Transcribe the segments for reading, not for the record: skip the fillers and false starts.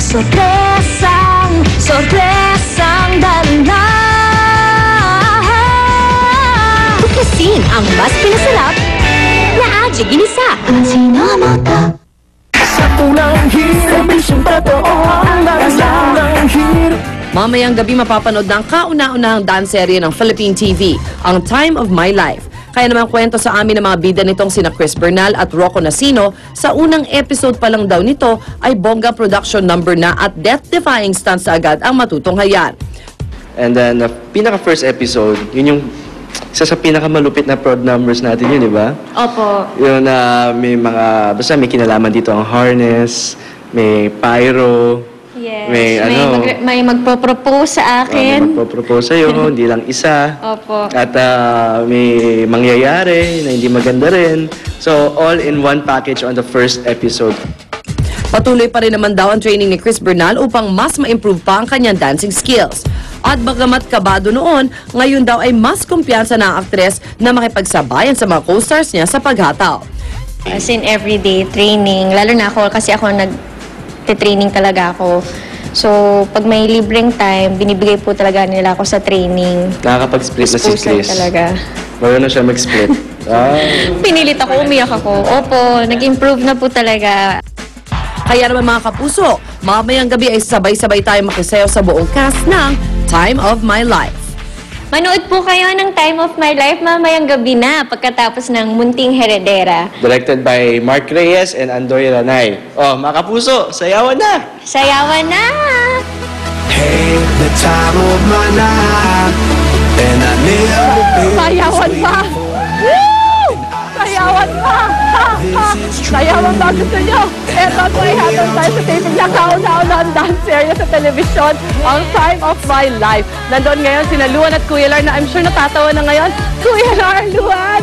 sorpresang dala. Bukasin ang mas pinasarap na Aji Ginisa. Sinamata. Sa unang hirap, isang totoo ang unang hirap. Mamayang gabi mapapanood ng kauna-unahang dance serye ng Philippine TV, ang Time of My Life. Kaya naman kwento sa amin ng mga bida nitong sina Chris Bernal at Rocco Nacino, sa unang episode pa lang daw nito ay bongga production number na at death-defying stunts agad ang matutunghayan. And then, pinaka-first episode, yun yung isa sa pinakamalupit na prod numbers natin yun, di ba? Opo. Yun na may mga, basta may kinalaman dito ang harness, may pyro, Yes. may magpo-propose sa may akin. magpo-propose sa'yo, hindi lang isa. Opo. At may mangyayari na hindi maganda rin. So, all in one package on the first episode. Patuloy pa rin naman daw ang training ni Chris Bernal upang mas ma-improve pa ang kanyang dancing skills. At bagamat kabado noon, ngayon daw ay mas kumpiyansa na ang aktres na makipagsabayan sa mga co-stars niya sa paghataw. As in everyday training, lalo na ako kasi ako nag-training talaga ako. So, pag may libreng time, binibigay po talaga nila ako sa training. Nakakapag-split na si Puspusan Chris. talaga. Marunong siya mag-split. Pinilit ako, umiyak ako. Opo, nag-improve na po talaga. Kaya naman mga kapuso, mamayang gabi ay sabay-sabay tayo makisayaw sa buong cast ng Time of My Life. Manood po kayo ng Time of My Life mamayang gabi na pagkatapos ng Munting Heredera. Directed by Mark Reyes and Andoy Ranay. Oh, mga kapuso, sayawan na! Sayawan na! Hey, the time of my life, and I never been Sayawan pa! Sayawan pa! Sayawan ba gusto nyo? Eto po ay hatong tayo sa taping na kauna-unahang dance serye sa telebisyon, ang Time of My Life. Nandoon ngayon sina Luan at Kuya Lar na I'm sure natatawa na ngayon. Kuya Lar, Luan!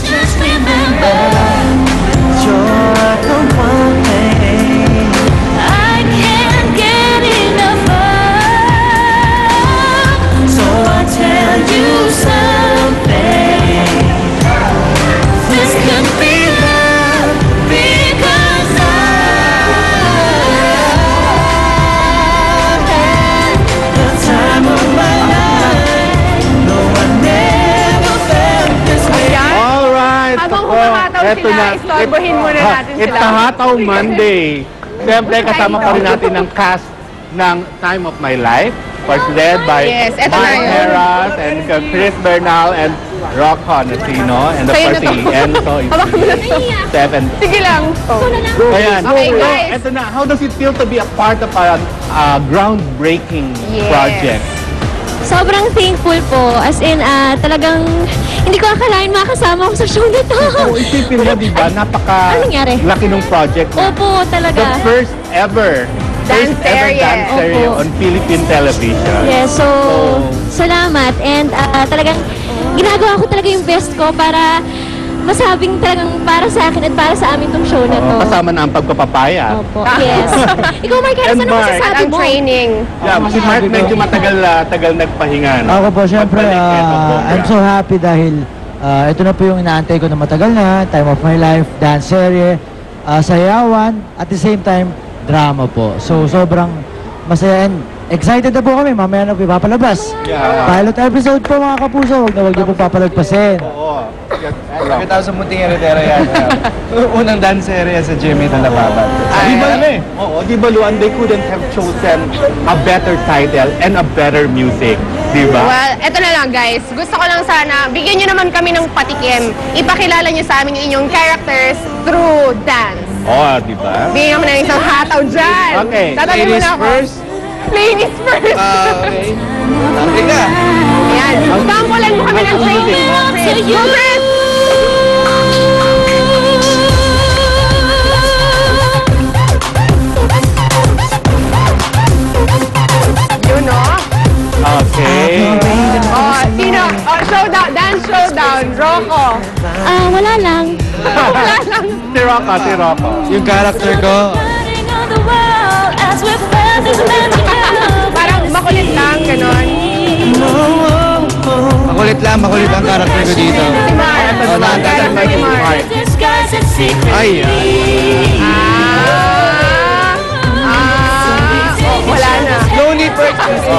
Just remember, you're the one thing I can't get enough of. So I'll tell you something. This could be love because I've had the time of my life. No, I never felt this way. Alright, Habang humahataw sila, istorbohin muna natin It's sila. Tahataw Monday. Siyempre, kasama pa rin natin ang cast ng Time of My Life. First led by Yes, eto Mark na yun. Heras and Chris Bernal and Rocco Nacino. And of Sa'yo course, na to. si Enzo is Hawakan mo na to. Seven. Sige lang. Ayan. Okay, So, guys. eto na. How does it feel to be a part of a groundbreaking Yes. project? Sobrang thankful po. As in, talagang hindi ko akalain makasama ako sa show na to. So, isipin mo, di ba, napaka Anong nangyari? laki ng project na. Opo, The talaga. first ever Dance serye. dance serye Opo. on Philippine television. Yes, so, salamat. And talagang ginagawa ko talaga yung best ko para masabing talagang para sa akin at para sa amin tong show na to. Kasama na ang pagpapapaya. Opo. Yes. Ikaw, Mark, And ano Mark. masasabi Ang mo? training. Yeah, si Mark medyo tagal nagpahinga. No? Ako po, syempre, Pagbalik eto, I'm so happy dahil ito na po yung inaantay ko na matagal na, Time of My Life, dance serye, sayawan, at the same time, drama po. So, sobrang masaya and excited na po kami. Mamaya na po ipapalabas. Yeah. Pilot episode po mga kapuso, huwag niyo po papalagpasin. Oo. Nakita ko sa Munting Heredera yan. Unang dance area sa Jimmy na nababat. Di ba, di ba, Luan, they couldn't have chosen a better title and a better music. Di ba? Well, eto na lang guys. Gusto ko lang sana, bigyan nyo naman kami ng patikim. Ipakilala nyo sa amin yung inyong characters through dance. Oo, di ba? Bigyan mo na isang hataw dyan. Okay, Tatanungin ladies mo na ako. first. Ladies first. Okay. Africa. Ayan. Sampulan mo kami ng training. Chris. Go, Chris! Yun, no? Okay. Oh, sino? Oh, showdown. Dance showdown. Rocco. Wala lang. Wala lang. Si Rocco, si Rocco. Yung character ko, Parang makulit lang, ganon. makulit ang character ko dito. Si Mark. Ito naman, Character ni Mark. Ay, Ah,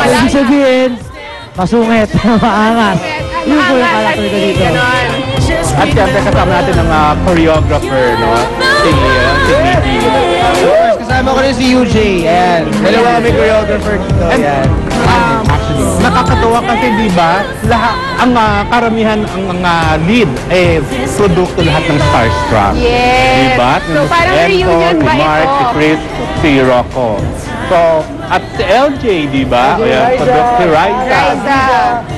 Ibig sabihin, masungit, maangas. Yun po yung character ko dito. Ganon. At siyempre kasama natin ang choreographer, no? Si Nicky. Kasama ko rin si UJ. Ayan. Dalawa kami choreographer dito. Ayan. Nakakatuwa kasi di ba lahat ang karamihan ang lead produkto lahat ng Starstruck. Yes. Diba? So, parang reunion ba si Mark, ito? si Chris, si Rocco. So, at si LJ, di ba? Ayan, si Raisa.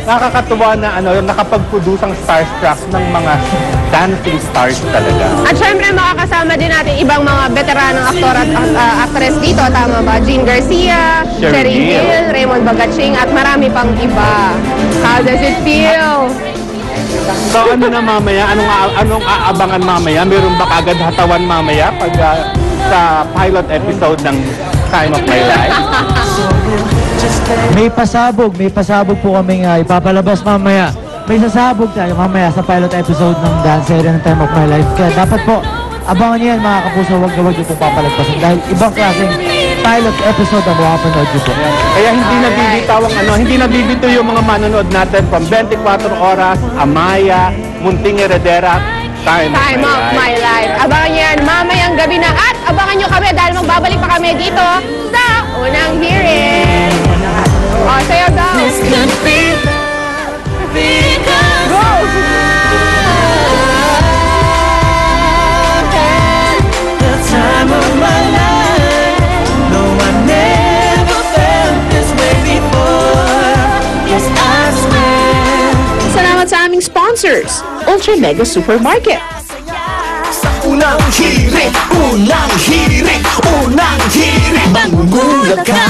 Nakakatuwa na nakapag-produce ang Starstruck ng mga dancing stars talaga. At syempre makakasama din natin ibang mga veteranong aktor at actress dito, tama ba? Jean Garcia, Sherry Hill, Raymond Bagaching, at marami pang iba. How does it feel? So ano na mamaya? Anong aabangan mamaya? Meron ba kagad hatawan mamaya pag sa pilot episode ng Time of My Life? May pasabog po kaming ipapalabas mamaya. May sasabog tayo mamaya sa pilot episode ng dance area ng Time of My Life. Kaya dapat po, abangan niyo yan mga kapuso, huwag niyo pong papalagpasan. Dahil ibang klaseng pilot episode ang makapanood niyo po. Kaya hindi nabibitaw yung mga manonood natin from 24 oras, Amaya, Munting Heredera, Time of My Life. Abangan niyo yan mamayang gabi na at abangan niyo kami dahil magbabalik pa kami dito sa unang hearing. O, sayo daw. This could be love because Go! the time of my life. No, I never felt this way before. Yes, I swear. Salamat sa aming sponsors, Ultra Mega Supermarket. Unang hirit, manggugulat ka.